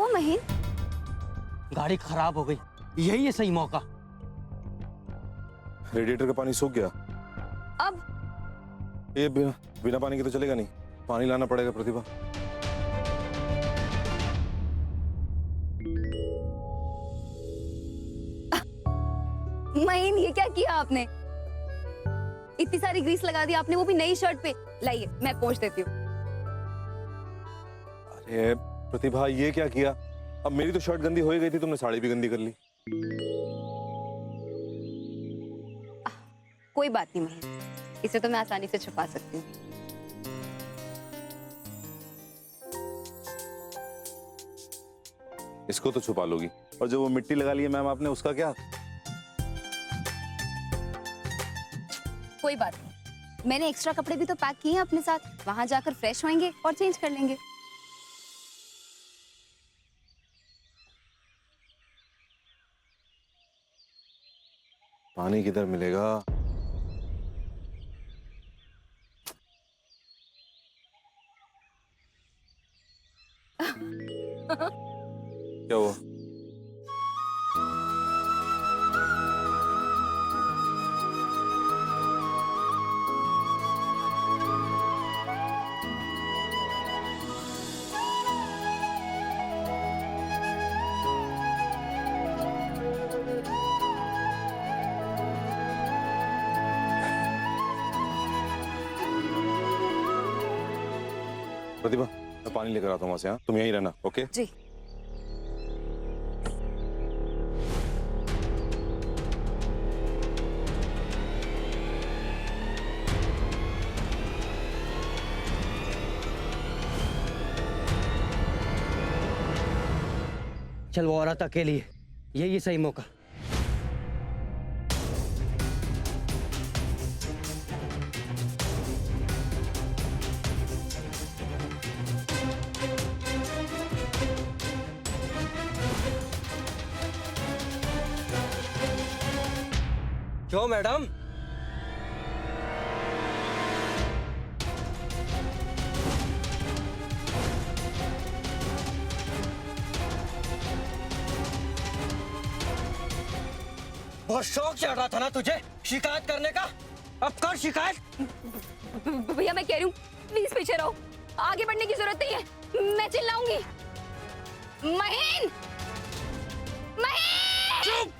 हुआ महीन? गाड़ी खराब हो गई, यही है सही मौका। रेडिएटर का पानी सूख गया। अब ये बिना पानी के तो चलेगा नहीं, पानी लाना पड़ेगा प्रतिभा। महीन, ये क्या किया आपने? इतनी सारी ग्रीस लगा दी आपने, वो भी नई शर्ट पे। लाइए मैं पोंछ देती हूँ। अरे प्रतिभा, ये क्या किया? अब मेरी तो शर्ट गंदी हो ही गई थी, तुमने साड़ी भी गंदी कर ली। कोई बात नहीं महीन, इसे तो मैं आसानी से छुपा सकती हूँ। इसको तो छुपा लोगी, और जो वो मिट्टी लगा ली है मैम आपने, उसका क्या? कोई बात नहीं, मैंने एक्स्ट्रा कपड़े भी तो पैक किए हैं अपने साथ, वहां जाकर फ्रेश होंगे और चेंज कर लेंगे। पानी किधर मिलेगा? क्या हुआ? प्रतिभा, मैं पानी लेकर आता हूँ वहां से। हाँ, तुम यहीं रहना। ओके जी। चल, वो औरत अकेली है, यही है सही मौका। क्यों मैडम? बहुत शौक चढ़ रहा था ना तुझे शिकायत करने का, अब कर शिकायत। भैया मैं कह रही हूँ, प्लीज पीछे रहो, आगे बढ़ने की जरूरत नहीं है, मैं चिल्लाऊंगी। महीन, महीन! चुप!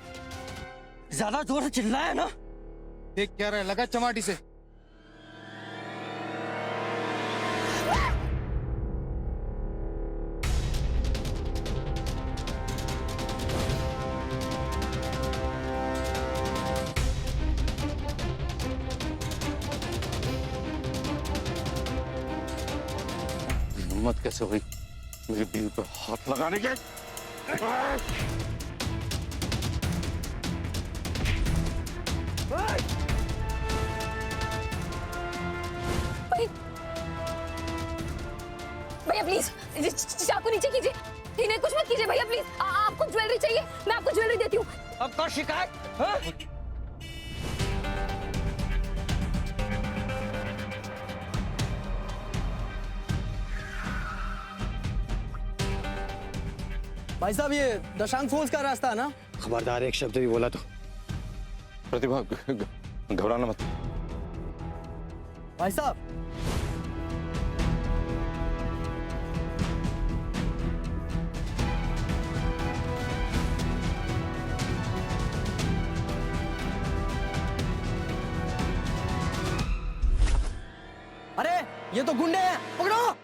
ज्यादा जोर से चिल्लाया ना। देख क्या रहा है, लगा चमाटी से। हिम्मत कैसे हुई मेरी बीवी पे हाथ लगाने के? भैया प्लीज चाकू नीचे कीजिए, इन्हें कुछ मत कीजिए भैया प्लीज। आपको ज्वेलरी चाहिए, मैं आपको ज्वेलरी देती हूँ। अब कर शिकायत। हाँ? भाई साहब, ये दशांग फॉल्स का रास्ता है ना? खबरदार, एक शब्द भी बोला तो। प्रतिभा, घबराना मत। भाई साहब, अरे ये तो गुंडे हैं, पकड़ो।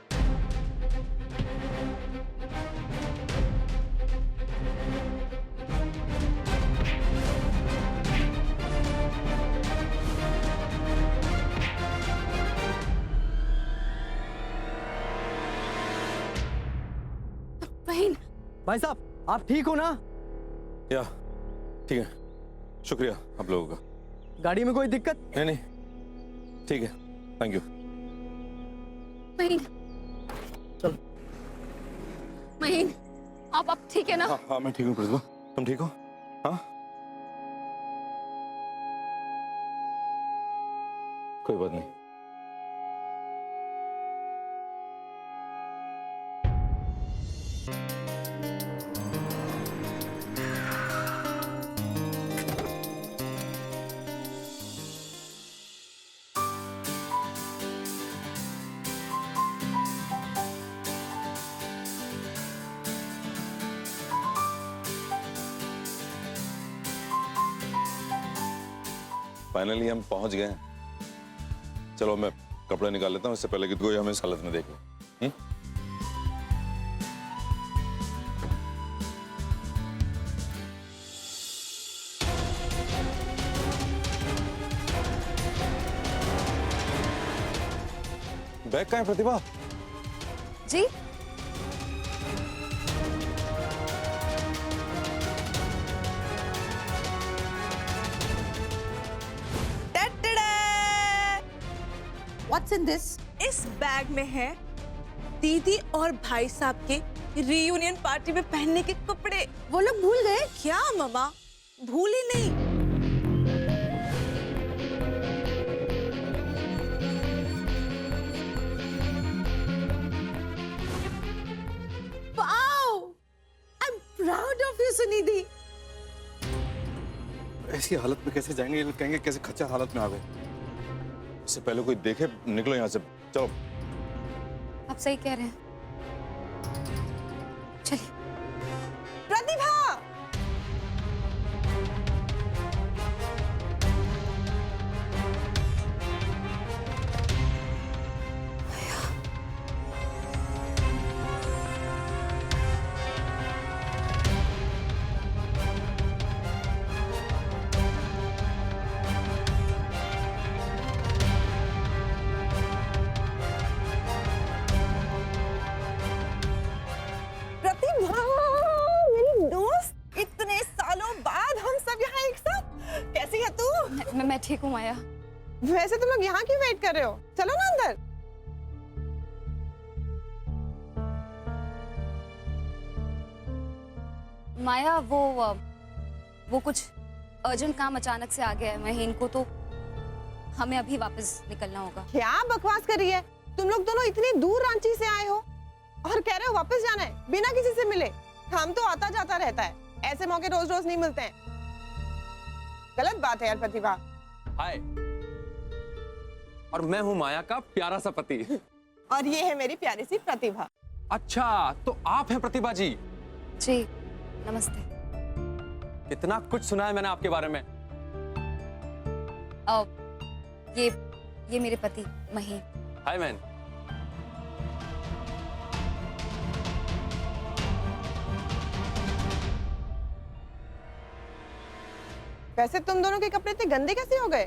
महीन, भाई साहब, आप ठीक हो ना? या ठीक है, शुक्रिया आप लोगों का। गाड़ी में कोई दिक्कत? नहीं नहीं, ठीक है, थैंक यू। महीन, चलो। महीन, आप ठीक है ना? हाँ हाँ, मैं ठीक हूँ प्रतिभा, तुम ठीक हो? हाँ, कोई बात नहीं। फाइनली हम पहुंच गए हैं। चलो मैं कपड़े निकाल लेता हूँ इससे पहले कि कोई हमें इस हालत में देख ले। बैग कहाँ है प्रतिभा? जी What's in this? इस बैग में है दीदी और भाई साहब के रियूनियन पार्टी में पहनने के कपड़े। वो लोग भूल गए? क्या मामा, भूले नहीं। Wow! I'm proud of you, Sunidhi. ऐसी हालत में कैसे जाएंगे? ये लोग कहेंगे कैसे खच्चर हालत में आ गए। इससे पहले कोई देखे निकलो यहाँ से। चलो। आप सही कह रहे हैं, चलिए। प्रतिभा, प्रतिभा, मेरी दोस्त, इतने सालों बाद हम सब यहाँ एक साथ। कैसी है तू? मैं ठीक हूँ माया। वैसे तुम लोग यहाँ क्यों वेट कर रहे हो? चलो ना अंदर। माया वो कुछ अर्जेंट काम अचानक से आ गया है महीन को, तो हमें अभी वापस निकलना होगा। क्या बकवास कर रही है? तुम लोग दोनों इतनी दूर रांची से आए हो और कह रहे हो वापस जाना है बिना किसी से मिले। हम तो आता जाता रहता है, ऐसे मौके रोज रोज नहीं मिलते हैं। गलत बात है यार प्रतिभा। हाय, और मैं हूँ माया का प्यारा सा पति। और ये है मेरी प्यारी सी प्रतिभा। अच्छा, तो आप हैं प्रतिभा जी? जी नमस्ते। कितना कुछ सुना है मैंने आपके बारे में। ये मेरे पति महीन। हाय मैन। वैसे तुम दोनों के कपड़े इतने गंदे कैसे हो गए?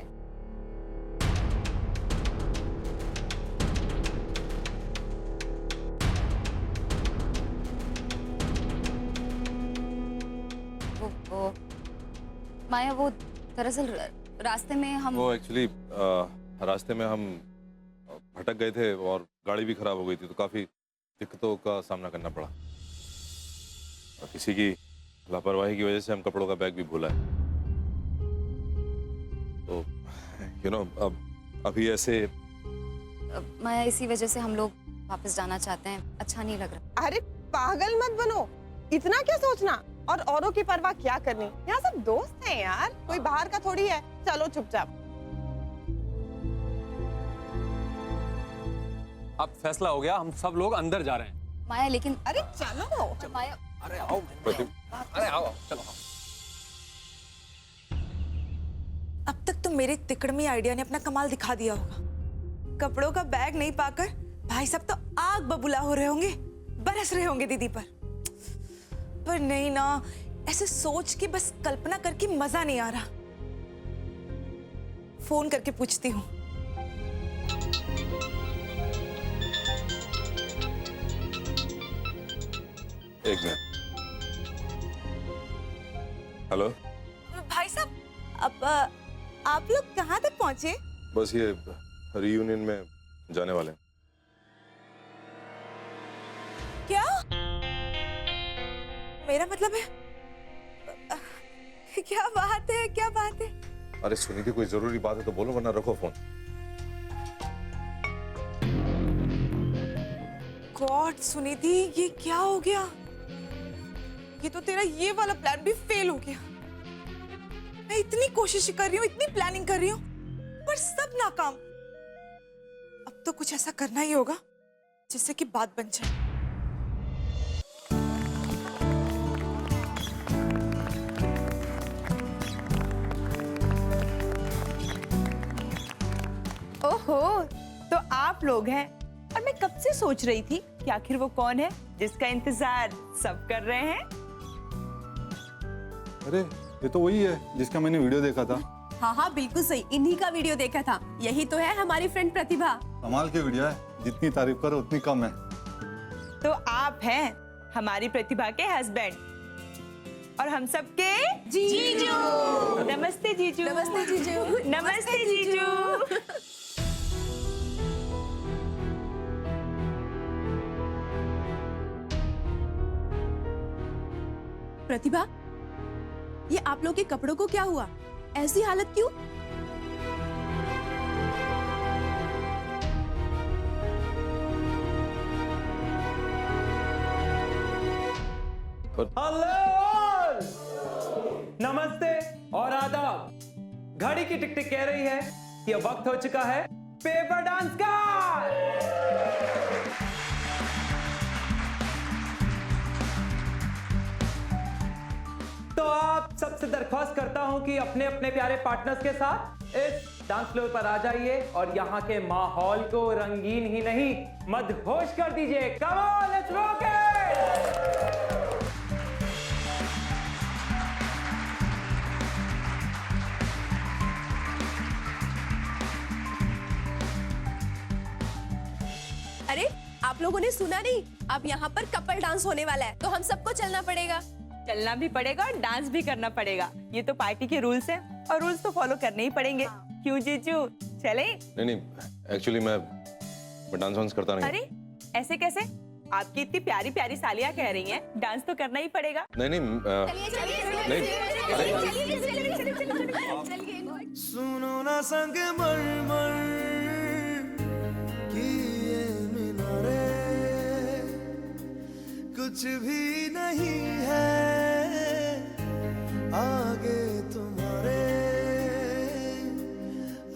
वो माया, वो दरअसल रास्ते में हम वो एक्चुअली रास्ते में हम भटक गए थे और गाड़ी भी खराब हो गई थी, तो काफी दिक्कतों का सामना करना पड़ा। और किसी की लापरवाही की वजह से हम कपड़ों का बैग भी भूला है। तो अब अभी ऐसे माया, इसी वजह से हम लोग वापस जाना चाहते हैं। अच्छा नहीं लग रहा। अरे पागल मत बनो, इतना क्या सोचना और औरों की परवाह क्या करनी। यहाँ सब दोस्त हैं यार, कोई बाहर का थोड़ी है। चलो चुपचाप। अब फैसला हो गया, हम सब लोग अंदर जा रहे हैं। माया लेकिन अरे चलो माया, अरे आओ, अरे आओ, चलो। अब तक तो मेरे तिकड़मी आइडिया ने अपना कमाल दिखा दिया होगा। कपड़ों का बैग नहीं पाकर भाई साहब तो आग बबूला हो रहे होंगे, बरस रहे होंगे दीदी पर नहीं ना, ऐसे सोच के बस कल्पना करके मजा नहीं आ रहा। फोन करके पूछती हूँ। एक मिनट। हेलो। भाई साहब, अब आप लोग कहाँ तक पहुंचे? बस ये रियूनियन में जाने वाले हैं। क्या? मेरा मतलब है, क्या बात है, क्या बात है? अरे सुनिधि, कोई जरूरी बात है तो बोलो, वरना रखो फोन। गॉड सुनिधि, ये क्या हो गया? ये तो तेरा ये वाला प्लान भी फेल हो गया। मैं इतनी कोशिश कर रही हूँ, इतनी प्लानिंग कर रही हूँ, पर सब नाकाम। अब तो कुछ ऐसा करना ही होगा जिससे कि बात बन जाए। ओहो, तो आप लोग हैं। और मैं कब से सोच रही थी कि आखिर वो कौन है जिसका इंतजार सब कर रहे हैं। अरे ये तो वही है जिसका मैंने वीडियो देखा था। हाँ हाँ बिल्कुल सही, इन्हीं का वीडियो देखा था। यही तो है हमारी फ्रेंड प्रतिभा। कमाल की वीडियो है, जितनी तारीफ करो उतनी कम है। तो आप हैं हमारी प्रतिभा के हस्बैंड और हम सबके जीजू। नमस्ते जीजू। नमस्ते जीजू। नमस्ते जीजू। प्रतिभा, ये आप लोग के कपड़ों को क्या हुआ? ऐसी हालत क्यों? हेलो, नमस्ते और आदाब। घड़ी की टिक टिक कह रही है कि अब वक्त हो चुका है पेपर डांस का। तो आप सबसे दरख्वास्त करता हूं कि अपने अपने प्यारे पार्टनर्स के साथ इस डांस फ्लोर पर आ जाइए और यहाँ के माहौल को रंगीन ही नहीं मदहोश कर दीजिए। Come on, let's rock it. अरे आप लोगों ने सुना नहीं? अब यहाँ पर कपल डांस होने वाला है, तो हम सबको चलना पड़ेगा। चलना भी पड़ेगा और डांस भी करना पड़ेगा। ये तो पार्टी के रूल्स हैं और रूल्स तो फॉलो करने ही पड़ेंगे। क्यों जीजू, चले? नहीं, एक्चुअली मैं डांस वांस करता नहीं। अरे ऐसे कैसे? आपकी इतनी प्यारी प्यारी सालियां कह रही हैं, डांस तो करना ही पड़ेगा। नहीं, सुनो ना संग मर कि ये मीनारे कुछ भी नहीं है आगे तुम्हारे।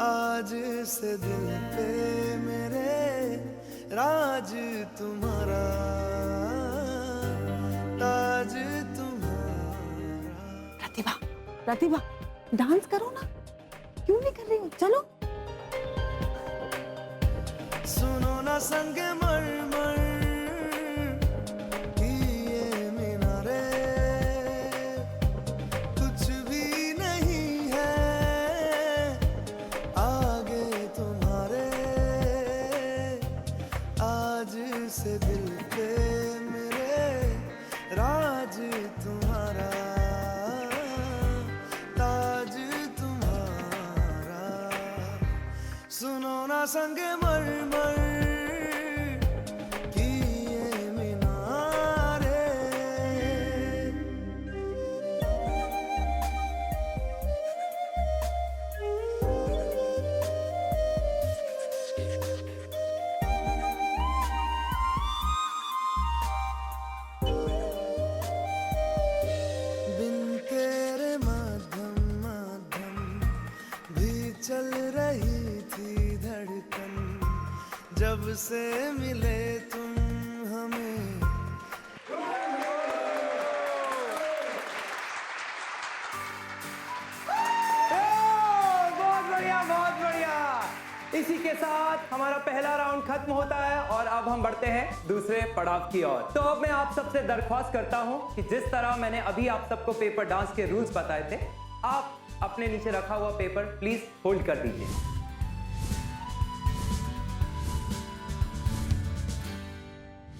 आज से दिल पे मेरे राज तुम्हारा, ताज तुम्हारा। प्रतिभा, प्रतिभा, डांस करो ना। क्यों नहीं कर रही हो? चलो। सुनो ना संग मर कि ये मीनारे कुछ भी नहीं है आगे तुम्हारे। आज से दिल पे मेरे राज तुम्हारा, ताज तुम्हारा। सुनो ना संग मर कि ये मीनारे। बिन तेरे माध्यम भी चल रही थी धड़कन। जब से मिले तुम हमें, बहुत बढ़िया, बहुत बढ़िया। इसी के साथ हमारा पहला राउंड खत्म होता है और अब हम बढ़ते हैं दूसरे पड़ाव की ओर। तो अब मैं आप सबसे दरख्वास्त करता हूं कि जिस तरह मैंने अभी आप सबको पेपर डांस के रूल्स बताए थे, आप अपने नीचे रखा हुआ पेपर प्लीज होल्ड कर दीजिए।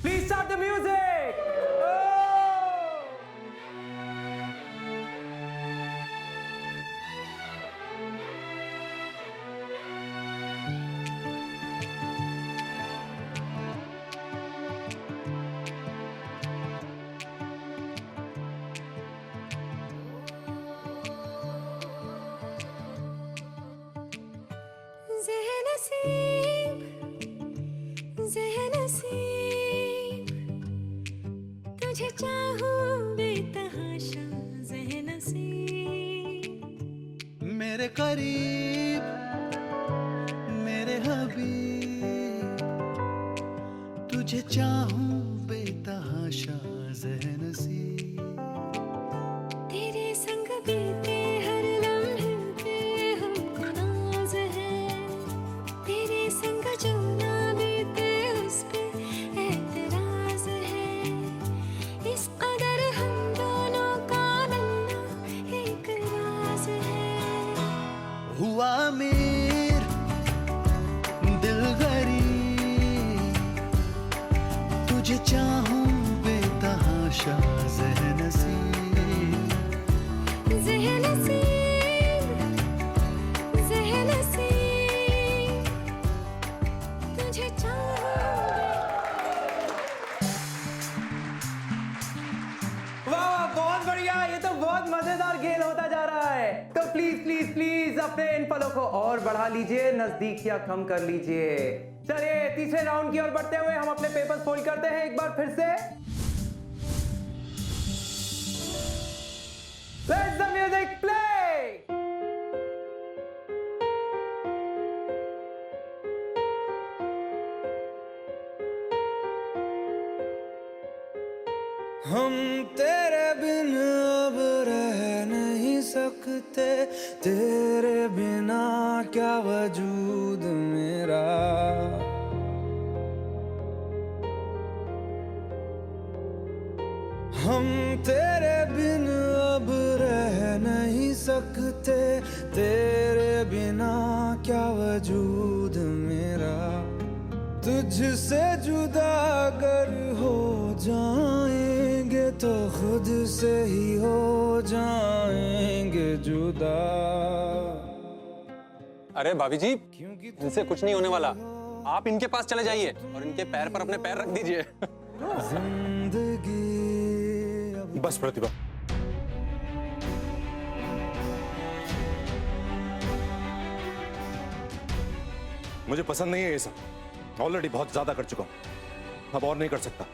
Please start the music. तुझे चाहूं बेतहाशा ज़ेहनसीब। मेरे करीब मेरे हबीब, तुझे चाहूं बेतहाशा ज़ेहनसीब। तेरे संग बीते हर लम्हे पे हमको नाज है। तेरे फलों को और बढ़ा लीजिए, नजदीकियां कम कर लीजिए। चलिए तीसरे राउंड की ओर बढ़ते हुए हम अपने पेपर्स फोल्ड करते हैं एक बार फिर से। Let the music play! हम तेरे बिन अब रह नहीं सकते, तेरे बिना क्या वजूद मेरा। हम तेरे बिन अब रह नहीं सकते, तेरे बिना क्या वजूद मेरा। तुझसे जुदा अगर हो जाएंगे तो खुद से ही हो जाएंगे जुदा। अरे भाभी जी, इनसे कुछ नहीं होने वाला। आप इनके पास चले जाइए और इनके पैर पर अपने पैर रख दीजिए। जिंदगी बस प्रतिभा, मुझे पसंद नहीं है ये सब। ऑलरेडी बहुत ज्यादा कर चुका हूं, अब और नहीं कर सकता।